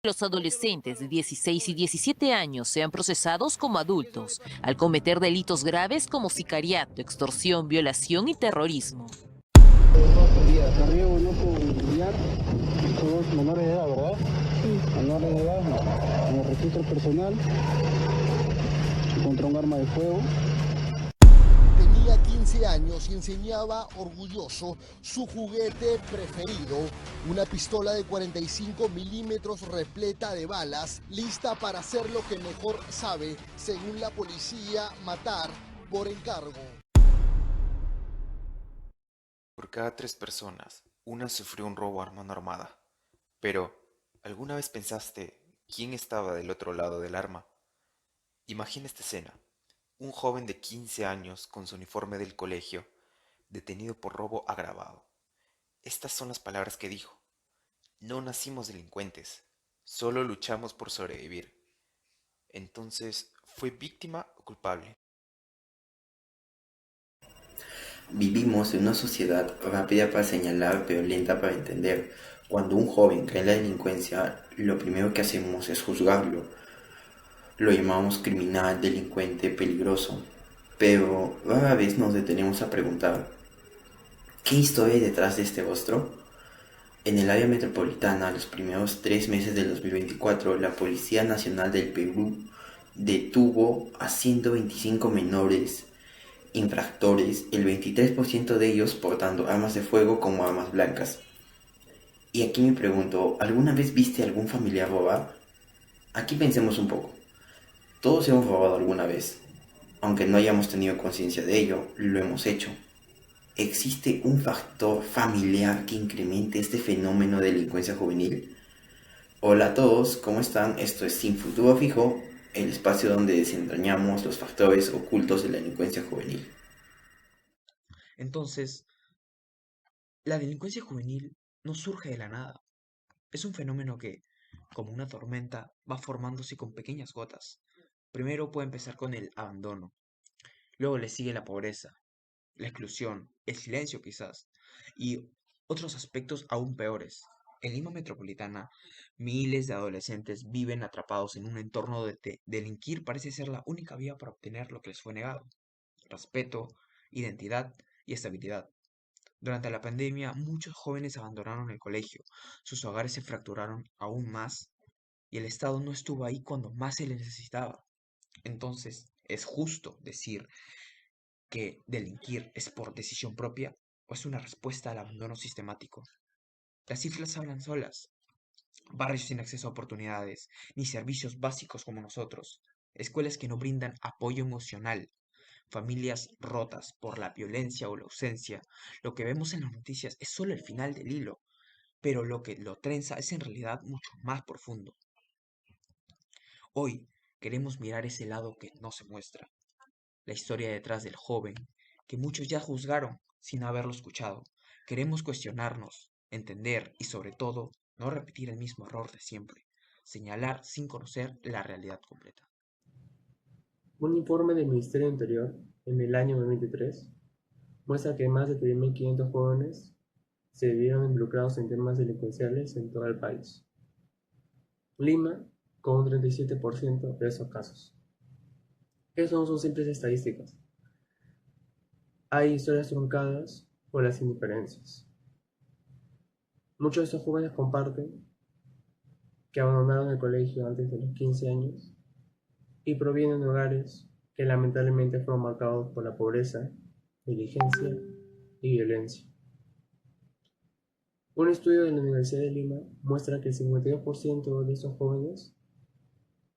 Los adolescentes de 16 y 17 años sean procesados como adultos al cometer delitos graves como sicariato, extorsión, violación y terrorismo. Carrillo no con todos menores de edad, ¿verdad? Sí. Menores de edad, en el registro personal, encontró un arma de fuego. Tenía 15 años y enseñaba orgulloso su juguete preferido, una pistola de 45 milímetros repleta de balas, lista para hacer lo que mejor sabe, según la policía, matar por encargo. Por cada 3 personas, una sufrió un robo a mano armada. Pero, ¿alguna vez pensaste quién estaba del otro lado del arma? Imagina esta escena. Un joven de 15 años con su uniforme del colegio, detenido por robo agravado. Estas son las palabras que dijo. No nacimos delincuentes, solo luchamos por sobrevivir. Entonces, ¿fue víctima o culpable? Vivimos en una sociedad rápida para señalar pero lenta para entender. Cuando un joven cae en la delincuencia, lo primero que hacemos es juzgarlo. Lo llamamos criminal, delincuente, peligroso. Pero rara vez nos detenemos a preguntar, ¿qué historia hay detrás de este rostro? En el área metropolitana, los primeros 3 meses del 2024, la Policía Nacional del Perú detuvo a 125 menores infractores, el 23% de ellos portando armas de fuego como armas blancas. Y aquí me pregunto, ¿alguna vez viste a algún familiar robar? Aquí pensemos un poco. Todos hemos robado alguna vez. Aunque no hayamos tenido conciencia de ello, lo hemos hecho. ¿Existe un factor familiar que incremente este fenómeno de delincuencia juvenil? Hola a todos, ¿cómo están? Esto es Sin Futuro Fijo, el espacio donde desentrañamos los factores ocultos de la delincuencia juvenil. Entonces, la delincuencia juvenil no surge de la nada. Es un fenómeno que, como una tormenta, va formándose con pequeñas gotas. Primero puede empezar con el abandono, luego le sigue la pobreza, la exclusión, el silencio quizás, y otros aspectos aún peores. En Lima Metropolitana, miles de adolescentes viven atrapados en un entorno donde delinquir parece ser la única vía para obtener lo que les fue negado: respeto, identidad y estabilidad. Durante la pandemia, muchos jóvenes abandonaron el colegio, sus hogares se fracturaron aún más y el Estado no estuvo ahí cuando más se les necesitaba. Entonces, ¿es justo decir que delinquir es por decisión propia o es una respuesta al abandono sistemático? Las cifras hablan solas. Barrios sin acceso a oportunidades, ni servicios básicos como nosotros, escuelas que no brindan apoyo emocional, familias rotas por la violencia o la ausencia. Lo que vemos en las noticias es solo el final del hilo, pero lo que lo trenza es en realidad mucho más profundo. Hoy queremos mirar ese lado que no se muestra, la historia detrás del joven, que muchos ya juzgaron sin haberlo escuchado. Queremos cuestionarnos, entender y sobre todo no repetir el mismo error de siempre, señalar sin conocer la realidad completa. Un informe del Ministerio del Interior en el año 2023 muestra que más de 3.500 jóvenes se vieron involucrados en temas delincuenciales en todo el país. Lima, con un 37% de esos casos. Eso no son simples estadísticas. Hay historias truncadas por las indiferencias. Muchos de estos jóvenes comparten que abandonaron el colegio antes de los 15 años y provienen de hogares que lamentablemente fueron marcados por la pobreza, negligencia y violencia. Un estudio de la Universidad de Lima muestra que el 52% de estos jóvenes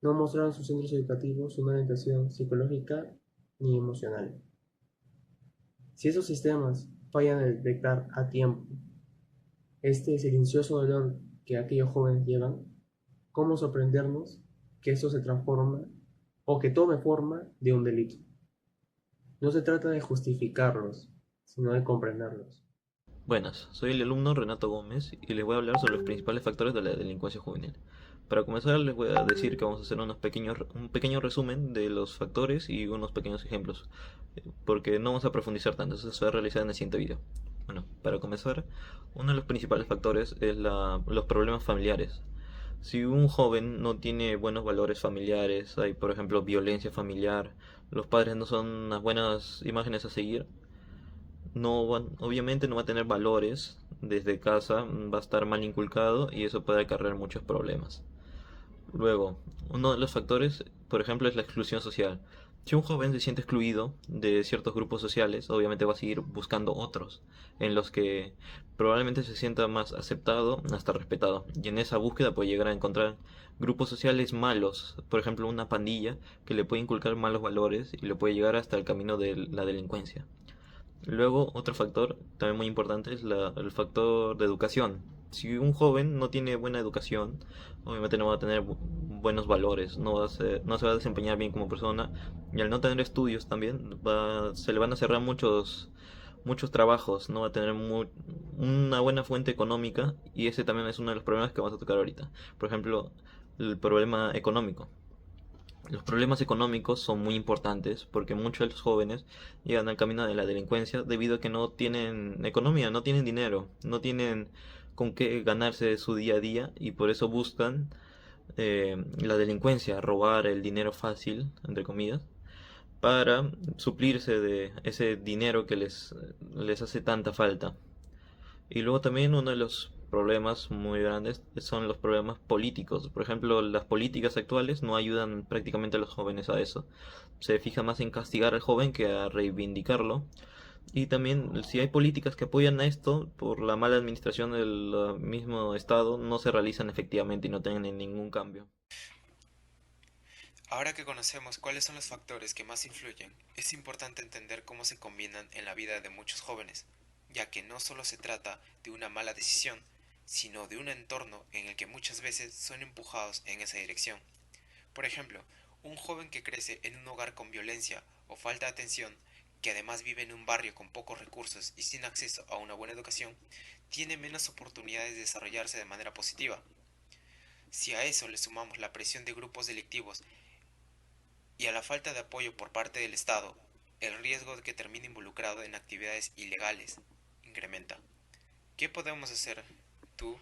no mostraron en sus centros educativos una orientación psicológica ni emocional. Si esos sistemas fallan en detectar a tiempo este silencioso dolor que aquellos jóvenes llevan, ¿cómo sorprendernos que esto se transforma o que tome forma de un delito? No se trata de justificarlos, sino de comprenderlos. Buenas, soy el alumno Renato Gómez y les voy a hablar sobre los principales factores de la delincuencia juvenil. Para comenzar les voy a decir que vamos a hacer un pequeño resumen de los factores y unos pequeños ejemplos, porque no vamos a profundizar tanto, eso se va a realizar en el siguiente video. Bueno, para comenzar, uno de los principales factores es los problemas familiares. Si un joven no tiene buenos valores familiares, hay por ejemplo violencia familiar, los padres no son unas buenas imágenes a seguir, obviamente no va a tener valores desde casa, va a estar mal inculcado y eso puede acarrear muchos problemas. Luego, uno de los factores, por ejemplo, es la exclusión social. Si un joven se siente excluido de ciertos grupos sociales, obviamente va a seguir buscando otros en los que probablemente se sienta más aceptado, hasta respetado. Y en esa búsqueda puede llegar a encontrar grupos sociales malos, por ejemplo, una pandilla que le puede inculcar malos valores y le puede llegar hasta el camino de la delincuencia. Luego, otro factor también muy importante es el factor de educación. Si un joven no tiene buena educación, obviamente no va a tener buenos valores, no se va a desempeñar bien como persona, y al no tener estudios también se le van a cerrar muchos trabajos, no va a tener una buena fuente económica, y ese también es uno de los problemas que vamos a tocar ahorita. Por ejemplo, el problema económico. Los problemas económicos son muy importantes porque muchos de los jóvenes llegan al camino de la delincuencia debido a que no tienen economía, no tienen dinero, no tienen con qué ganarse su día a día y por eso buscan la delincuencia, robar el dinero fácil, entre comillas, para suplirse de ese dinero que les hace tanta falta. Y luego también uno de los problemas muy grandes son los problemas políticos. Por ejemplo, las políticas actuales no ayudan prácticamente a los jóvenes a eso. Se fija más en castigar al joven que a reivindicarlo. Y también si hay políticas que apoyan a esto, por la mala administración del mismo Estado, no se realizan efectivamente y no tienen ningún cambio. Ahora que conocemos cuáles son los factores que más influyen, es importante entender cómo se combinan en la vida de muchos jóvenes, ya que no solo se trata de una mala decisión, sino de un entorno en el que muchas veces son empujados en esa dirección. Por ejemplo, un joven que crece en un hogar con violencia o falta de atención, que además vive en un barrio con pocos recursos y sin acceso a una buena educación, tiene menos oportunidades de desarrollarse de manera positiva. Si a eso le sumamos la presión de grupos delictivos y a la falta de apoyo por parte del Estado, el riesgo de que termine involucrado en actividades ilegales incrementa. ¿Qué podemos hacer, tú,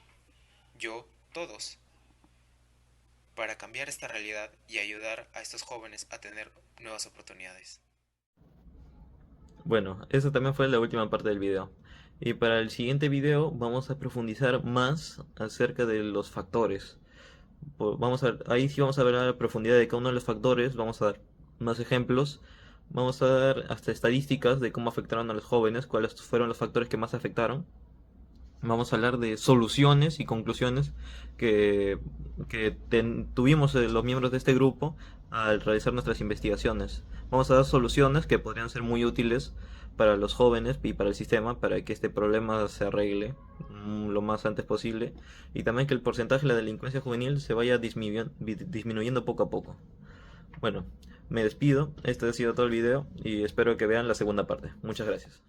yo, todos, para cambiar esta realidad y ayudar a estos jóvenes a tener nuevas oportunidades? Bueno, esa también fue la última parte del video. Y para el siguiente video vamos a profundizar más acerca de los factores. Ahí sí vamos a ver la profundidad de cada uno de los factores, vamos a dar más ejemplos, vamos a dar hasta estadísticas de cómo afectaron a los jóvenes, cuáles fueron los factores que más afectaron. Vamos a hablar de soluciones y conclusiones que tuvimos los miembros de este grupo al realizar nuestras investigaciones. Vamos a dar soluciones que podrían ser muy útiles para los jóvenes y para el sistema, para que este problema se arregle lo más antes posible y también que el porcentaje de la delincuencia juvenil se vaya disminuyendo poco a poco. Bueno, me despido, este ha sido todo el video y espero que vean la segunda parte. Muchas gracias.